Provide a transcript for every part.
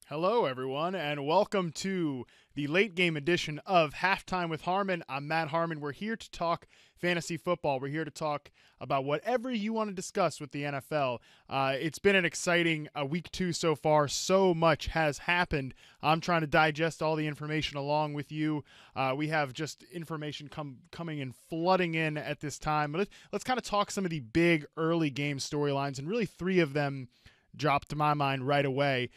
Hello, everyone, and welcome to the late game edition of Halftime with Harmon. I'm Matt Harmon. We're here to talk fantasy football. We're here to talk about whatever you want to discuss with the NFL. It's been an exciting week two so far. So much has happened. I'm trying to digest all the information along with you. We have just information coming and flooding in at this time. But let's kind of talk some of the big early game storylines, and really three of them dropped to my mind right away.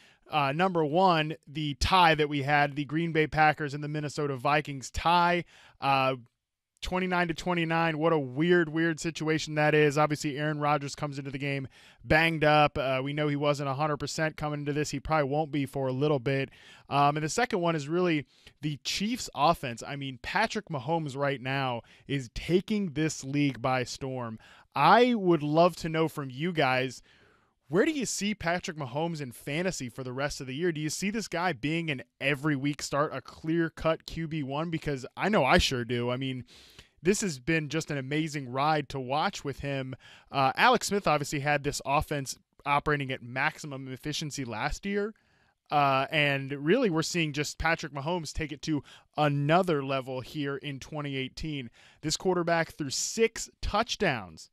Number one, the tie that we had, the Green Bay Packers and the Minnesota Vikings tie, 29-29. What a weird situation that is. Obviously, Aaron Rodgers comes into the game banged up. We know he wasn't 100% coming into this. He probably won't be for a little bit. And the second one is really the Chiefs' offense. I mean, Patrick Mahomes right now is taking this league by storm. I would love to know from you guys, where do you see Patrick Mahomes in fantasy for the rest of the year? Do you see this guy being an every week start, a clear-cut QB1? Because I know I sure do. I mean, this has been just an amazing ride to watch with him. Alex Smith obviously had this offense operating at maximum efficiency last year. And really we're seeing just Patrick Mahomes take it to another level here in 2018. This quarterback threw 6 touchdowns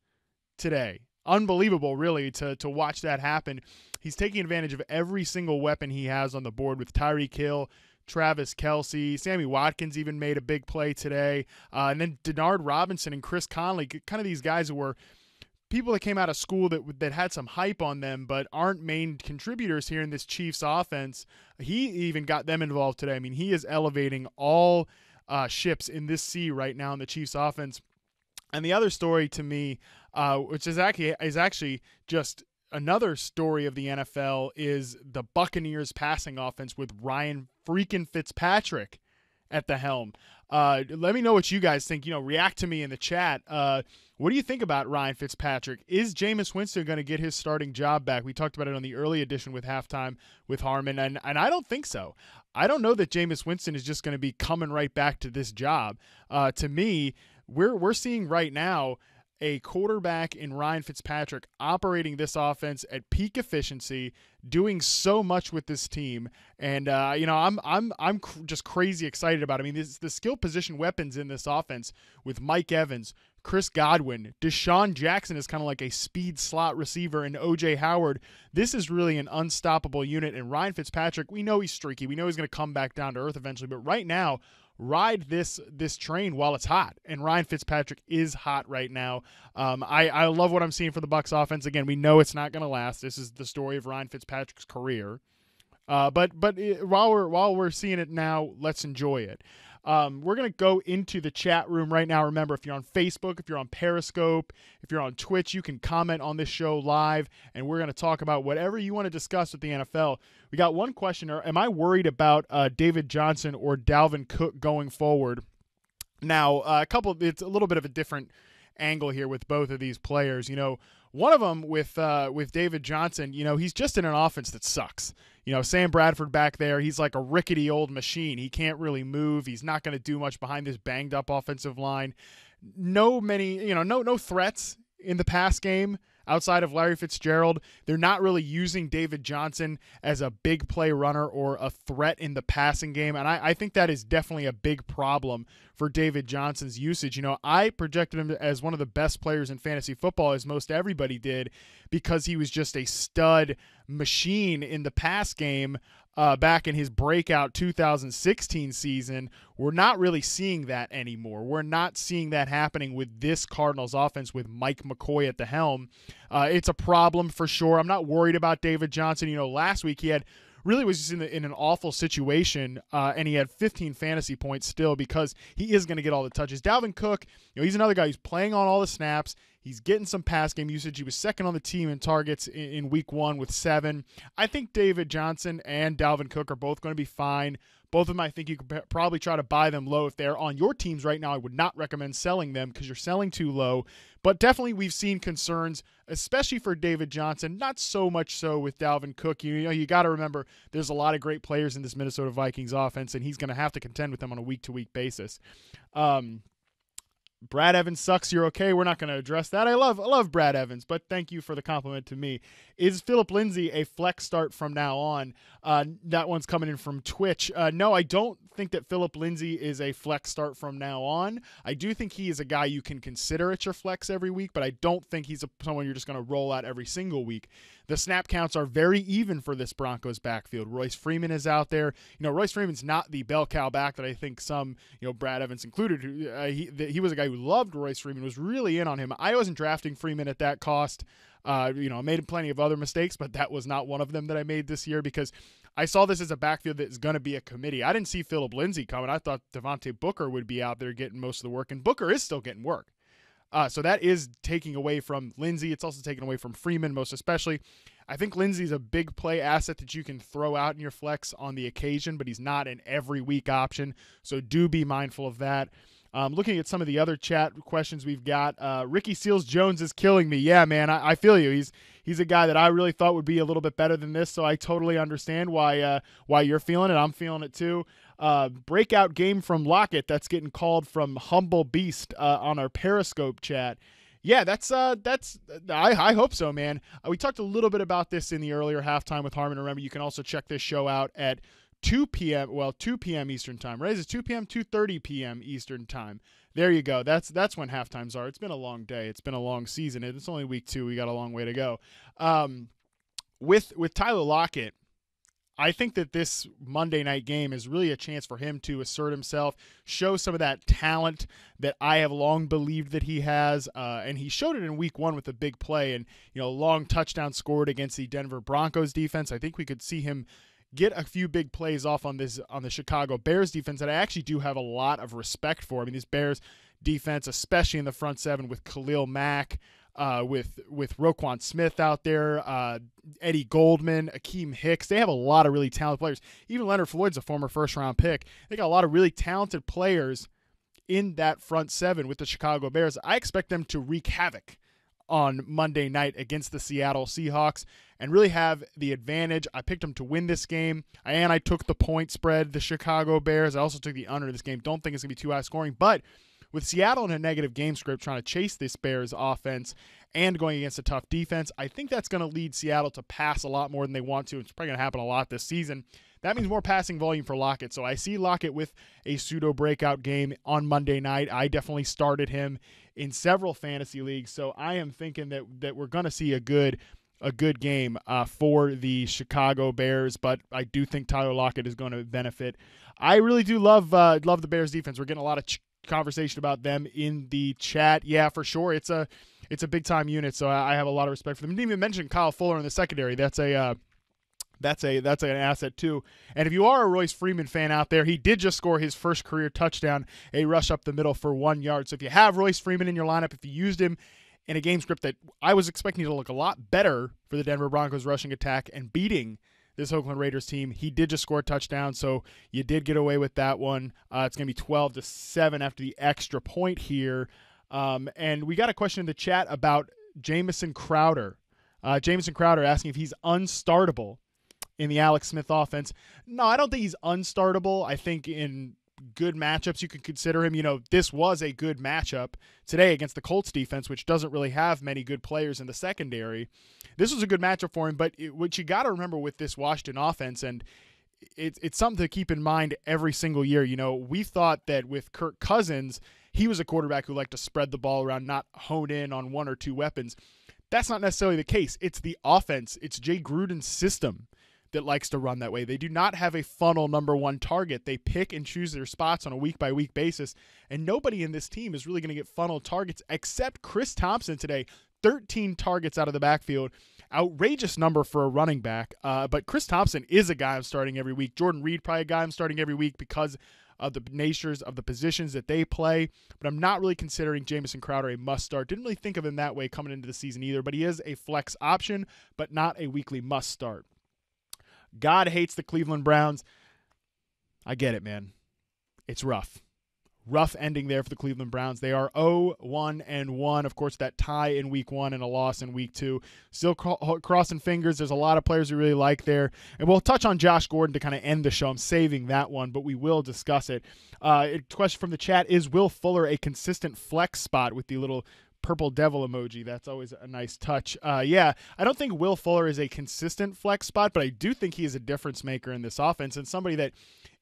today. Unbelievable, really, to watch that happen. He's taking advantage of every single weapon he has on the board with Tyreek Hill, Travis Kelce, Sammy Watkins even made a big play today, and then Denard Robinson and Chris Conley, kind of these guys who were people that came out of school that had some hype on them but aren't main contributors here in this Chiefs offense. He even got them involved today. I mean, he is elevating all ships in this sea right now in the Chiefs offense. And the other story to me, which is actually just another story of the NFL, is the Buccaneers passing offense with Ryan freaking Fitzpatrick at the helm. Let me know what you guys think. React to me in the chat. What do you think about Ryan Fitzpatrick? Is Jameis Winston going to get his starting job back? We talked about it on the early edition with Halftime with Harmon, and I don't think so. I don't know that Jameis Winston is just going to be coming right back to this job. To me, we're seeing right now a quarterback in Ryan Fitzpatrick operating this offense at peak efficiency, doing so much with this team, and I'm just crazy excited about it. I mean, the skill position weapons in this offense with Mike Evans, Chris Godwin, Deshaun Jackson is kind of like a speed slot receiver, and O.J. Howard. This is really an unstoppable unit, and Ryan Fitzpatrick, we know he's streaky. We know he's going to come back down to earth eventually, but right now, ride this train while it's hot, and Ryan Fitzpatrick is hot right now. I love what I'm seeing for the Bucs offense. Again, we know it's not going to last. This is the story of Ryan Fitzpatrick's career. But while we're seeing it now, let's enjoy it. We're going to go into the chat room right now. Remember, if you're on Facebook, if you're on Periscope, if you're on Twitch, you can comment on this show live, and we're going to talk about whatever you want to discuss with the NFL. We got one question. Am I worried about David Johnson or Dalvin Cook going forward? Now, it's a little bit of a different angle here with both of these players. One of them with David Johnson, he's just in an offense that sucks. Sam Bradford back there, he's like a rickety old machine. He can't really move. He's not going to do much behind this banged up offensive line. No threats in the pass game outside of Larry Fitzgerald. They're not really using David Johnson as a big play runner or a threat in the passing game, and I think that is definitely a big problem for David Johnson's usage. I projected him as one of the best players in fantasy football, as most everybody did, because he was just a stud machine in the pass game back in his breakout 2016 season. We're not really seeing that anymore. We're not seeing that happening with this Cardinals offense with Mike McCoy at the helm. It's a problem for sure. I'm not worried about David Johnson. Last week he was just in an awful situation, and he had 15 fantasy points still because he is going to get all the touches. Dalvin Cook, he's another guy who's playing on all the snaps. He's getting some pass game usage. He was second on the team in targets in week 1 with 7. I think David Johnson and Dalvin Cook are both going to be fine. Both of them, I think you could probably try to buy them low. If they're on your teams right now, I would not recommend selling them because you're selling too low. But definitely we've seen concerns, especially for David Johnson, not so much so with Dalvin Cook. You got to remember there's a lot of great players in this Minnesota Vikings offense, and he's going to have to contend with them on a week-to-week basis. Brad Evans sucks. You're okay. We're not going to address that. I love Brad Evans, but thank you for the compliment to me. Is Phillip Lindsay a flex start from now on? That one's coming in from Twitch. No, I don't think that Phillip Lindsay is a flex start from now on. I do think he is a guy you can consider at your flex every week, but I don't think he's someone you're just going to roll out every single week. The snap counts are very even for this Broncos backfield. Royce Freeman is out there. Royce Freeman's not the bell cow back that I think some, Brad Evans included. He was a guy who loved Royce Freeman, was really in on him. I wasn't drafting Freeman at that cost. I made plenty of other mistakes, but that was not one of them that I made this year because I saw this as a backfield that is going to be a committee. I didn't see Phillip Lindsay coming. I thought Devontae Booker would be out there getting most of the work, and Booker is still getting work. So that is taking away from Lindsay. It's also taking away from Freeman, most especially. I think Lindsay's a big play asset that you can throw out in your flex on the occasion, but he's not an every week option. So do be mindful of that. Looking at some of the other chat questions we've got, Ricky Seals Jones is killing me. Yeah, man, I feel you. He's a guy that I really thought would be a little bit better than this, so I totally understand why you're feeling it. I'm feeling it too. Breakout game from Lockett that's getting called from Humble Beast on our Periscope chat. Yeah, that's I hope so, man. We talked a little bit about this in the earlier halftime with Harmon. Remember, you can also check this show out at 2 p.m. Well, 2 p.m. Eastern time, right? Is it 2 p.m., 2:30 p.m. Eastern time? There you go. That's when halftimes are. It's been a long day. It's been a long season. It's only week 2. We got a long way to go. With Tyler Lockett, I think that this Monday night game is really a chance for him to assert himself, show some of that talent that I have long believed that he has, and he showed it in week 1 with a big play and long touchdown scored against the Denver Broncos defense. I think we could see him get a few big plays off on the Chicago Bears defense that I actually do have a lot of respect for. I mean, this Bears defense, especially in the front 7 with Khalil Mack, with Roquan Smith out there, Eddie Goldman, Akeem Hicks. They have a lot of really talented players. Even Leonard Floyd's a former first-round pick. They got a lot of really talented players in that front 7 with the Chicago Bears. I expect them to wreak havoc on Monday night against the Seattle Seahawks and really have the advantage. I picked them to win this game, and I took the point spread, the Chicago Bears. I also took the under this game. Don't think it's going to be too high scoring, but with Seattle in a negative game script trying to chase this Bears offense and going against a tough defense, I think that's going to lead Seattle to pass a lot more than they want to. It's probably going to happen a lot this season. That means more passing volume for Lockett. So I see Lockett with a pseudo breakout game on Monday night. I definitely started him in several fantasy leagues. So I am thinking that we're going to see a good game for the Chicago Bears, but I do think Tyler Lockett is going to benefit. I really do love the Bears defense. We're getting a lot of conversation about them in the chat. Yeah, for sure. It's a big time unit, so I have a lot of respect for them. Didn't even mention Kyle Fuller in the secondary. That's an asset too. And if you are a Royce Freeman fan out there, he did just score his first career touchdown, a rush up the middle for 1 yard. So if you have Royce Freeman in your lineup, if you used him in a game script that I was expecting to look a lot better for the Denver Broncos rushing attack and beating this Oakland Raiders team, he did just score a touchdown, so you did get away with that one. It's going to be 12-7 after the extra point here. And we got a question in the chat about Jamison Crowder. Jamison Crowder asking if he's unstartable in the Alex Smith offense. No, I don't think he's unstartable. I think in good matchups you could consider him. This was a good matchup today against the Colts defense, which doesn't really have many good players in the secondary. This was a good matchup for him, but what you got to remember with this Washington offense, and it's something to keep in mind every single year. We thought that with Kirk Cousins, he was a quarterback who liked to spread the ball around, not hone in on one or two weapons. That's not necessarily the case. It's the offense. It's Jay Gruden's system that likes to run that way. They do not have a funnel number one target. They pick and choose their spots on a week-by-week basis, and nobody in this team is really going to get funnel targets except Chris Thompson today. 13 targets out of the backfield. Outrageous number for a running back, but Chris Thompson is a guy I'm starting every week. Jordan Reed probably a guy I'm starting every week because of the natures of the positions that they play, but I'm not really considering Jamison Crowder a must-start. Didn't really think of him that way coming into the season either, but he is a flex option, but not a weekly must-start. God hates the Cleveland Browns. I get it, man. It's rough. rough ending there for the Cleveland Browns. They are 0-1-1. Of course, that tie in week 1 and a loss in week 2. Still crossing fingers. There's a lot of players we really like there. And we'll touch on Josh Gordon to kind of end the show. I'm saving that one, but we will discuss it. A question from the chat, is Will Fuller a consistent flex spot, with the little purple devil emoji? That's always a nice touch. Yeah, I don't think Will Fuller is a consistent flex spot, but I do think he is a difference maker in this offense, and somebody that,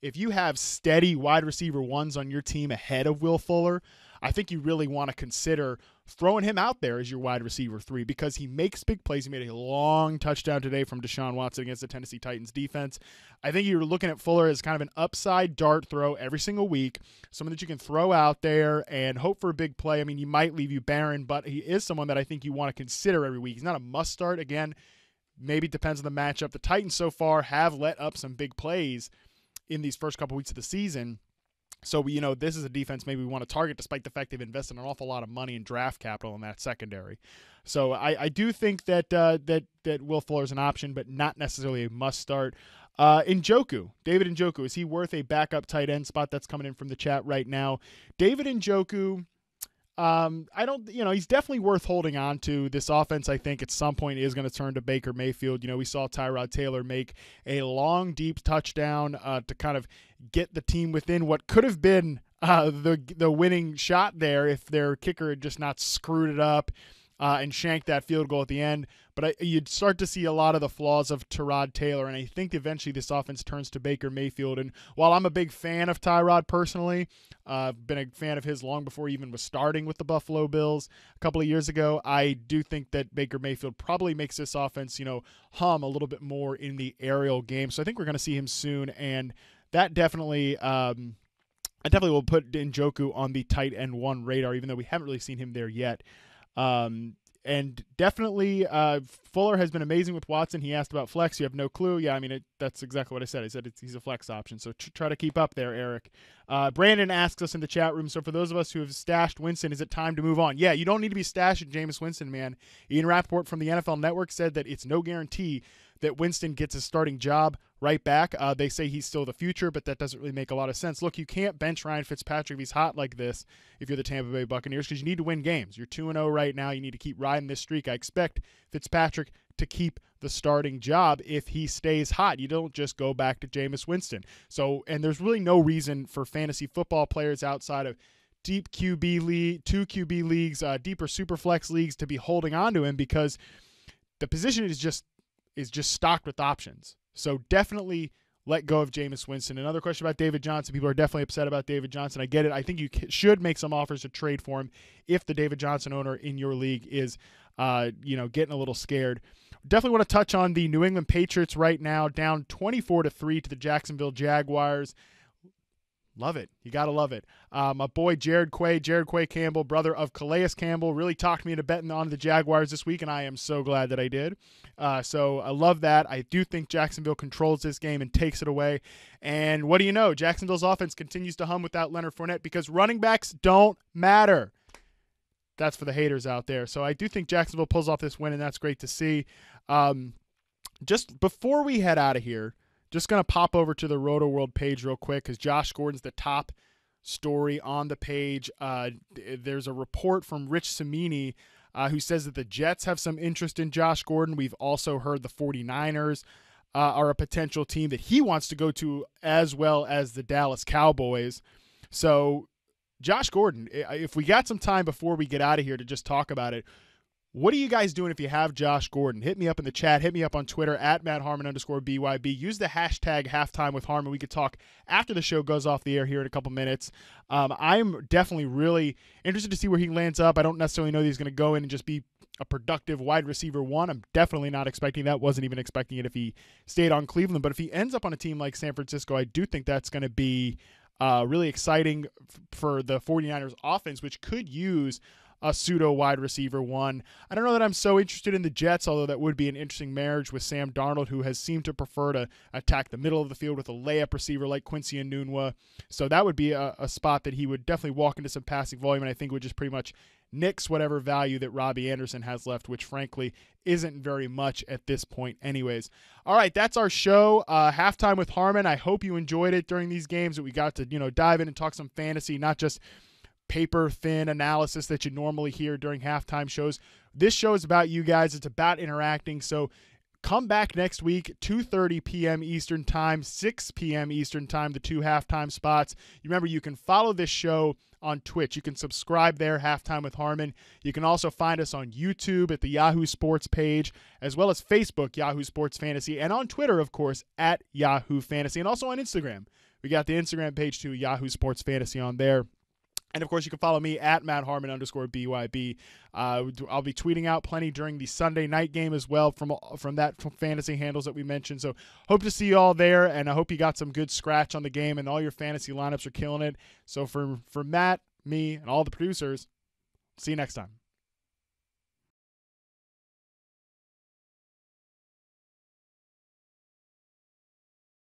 if you have steady wide receiver ones on your team ahead of Will Fuller, I think you really want to consider throwing him out there as your wide receiver 3, because he makes big plays. He made a long touchdown today from Deshaun Watson against the Tennessee Titans defense. I think you're looking at Fuller as kind of an upside dart throw every single week, someone that you can throw out there and hope for a big play. I mean, he might leave you barren, but he is someone that I think you want to consider every week. He's not a must start. Again, maybe it depends on the matchup. The Titans so far have let up some big plays in these first couple weeks of the season. So, this is a defense maybe we want to target, despite the fact they've invested an awful lot of money in draft capital in that secondary. So I do think that Will Fuller is an option, but not necessarily a must start. David Njoku, is he worth a backup tight end spot? That's coming in from the chat right now. David Njoku, he's definitely worth holding on to. This offense, I think, at some point is going to turn to Baker Mayfield. We saw Tyrod Taylor make a long, deep touchdown to kind of get the team within what could have been the winning shot there if their kicker had just not screwed it up and shanked that field goal at the end. But you'd start to see a lot of the flaws of Tyrod Taylor, and I think eventually this offense turns to Baker Mayfield. And while I'm a big fan of Tyrod personally, I've been a fan of his long before he even was starting with the Buffalo Bills a couple of years ago, I do think that Baker Mayfield probably makes this offense, hum a little bit more in the aerial game. So I think we're going to see him soon, and that definitely I definitely will put Njoku on the tight end 1 radar, even though we haven't really seen him there yet. And definitely Fuller has been amazing with Watson. He asked about flex. You have no clue. Yeah, I mean, that's exactly what I said. I said he's a flex option. So try to keep up there, Eric. Brandon asks us in the chat room, so for those of us who have stashed Winston, is it time to move on? Yeah, you don't need to be stashing Jameis Winston, man. Ian Rappaport from the NFL Network said that it's no guarantee that Winston gets his starting job right back. They say he's still the future, but that doesn't really make a lot of sense. Look, you can't bench Ryan Fitzpatrick if he's hot like this if you're the Tampa Bay Buccaneers, because you need to win games. You're 2-0 right now. You need to keep riding this streak. I expect Fitzpatrick to keep the starting job if he stays hot. You don't just go back to Jameis Winston. And there's really no reason for fantasy football players outside of deep QB league, 2 QB leagues, deeper superflex leagues to be holding on to him, because the position is just stocked with options. So definitely let go of Jameis Winston. Another question about David Johnson. People are definitely upset about David Johnson. I get it. I think you should make some offers to trade for him if the David Johnson owner in your league is, getting a little scared. Definitely want to touch on the New England Patriots right now, down 24-3 to the Jacksonville Jaguars. Love it. You got to love it. My boy Jared Quay Campbell, brother of Calais Campbell, really talked me into betting on the Jaguars this week, and I am so glad that I did. So I love that. I do think Jacksonville controls this game and takes it away. And what do you know? Jacksonville's offense continues to hum without Leonard Fournette, because running backs don't matter. That's for the haters out there. So I do think Jacksonville pulls off this win, and that's great to see. Just before we head out of here, just going to pop over to the Roto World page real quick, because Josh Gordon's the top story on the page. There's a report from Rich Cimini who says that the Jets have some interest in Josh Gordon. We've also heard the 49ers are a potential team that he wants to go to, as well as the Dallas Cowboys. So Josh Gordon, if we got some time before we get out of here to just talk about it, what are you guys doing if you have Josh Gordon? Hit me up in the chat. Hit me up on Twitter at @MattHarmon_BYB. Use the hashtag halftime with Harmon. We could talk after the show goes off the air here in a couple minutes. I'm definitely really interested to see where he lands up. I don't necessarily know that he's going to go in and just be a productive wide receiver 1. I'm definitely not expecting that. Wasn't even expecting it if he stayed on Cleveland. But if he ends up on a team like San Francisco, I do think that's going to be really exciting for the 49ers offense, which could use a pseudo wide receiver 1. I don't know that I'm so interested in the Jets, although that would be an interesting marriage with Sam Darnold, who has seemed to prefer to attack the middle of the field with a layup receiver like Quincy Enunwa. So that would be a spot that he would definitely walk into some passing volume, and I think would just pretty much nix whatever value that Robbie Anderson has left, which frankly isn't very much at this point anyways. All right, that's our show. Halftime with Harmon. I hope you enjoyed it during these games, that we got to, dive in and talk some fantasy, not just paper thin analysis that you normally hear during halftime shows. This show is about you guys. It's about interacting. So come back next week, 2:30 p.m. Eastern Time, 6 p.m. Eastern Time, the 2 halftime spots. You remember, you can follow this show on Twitch. You can subscribe there, Halftime with Harmon. You can also find us on YouTube at the Yahoo Sports page, as well as Facebook, Yahoo Sports Fantasy, and on Twitter, of course, at Yahoo Fantasy, and also on Instagram. We got the Instagram page too, Yahoo Sports Fantasy on there. And, of course, you can follow me at MattHarmon_BYB. I'll be tweeting out plenty during the Sunday night game as well from that fantasy handles that we mentioned. So hope to see you all there, and I hope you got some good scratch on the game and all your fantasy lineups are killing it. So for Matt, me, and all the producers, see you next time.